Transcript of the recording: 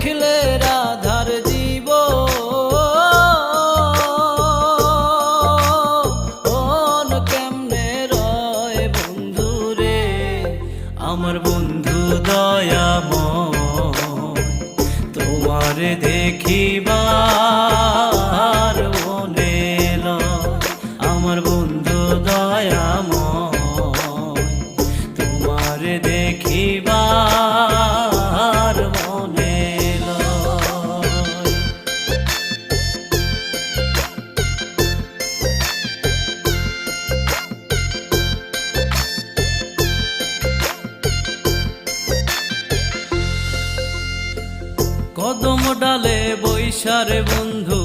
দেখলে রাধার জীব কেমনে রয় বন্ধু রে, আমার বন্ধু দয়াময় তোমার দেখিবার মনে লয়। আমার বন্ধু দয়াময় তোমার দেখিবার মনে লয়। কদম ডালে বৈশারে বন্ধু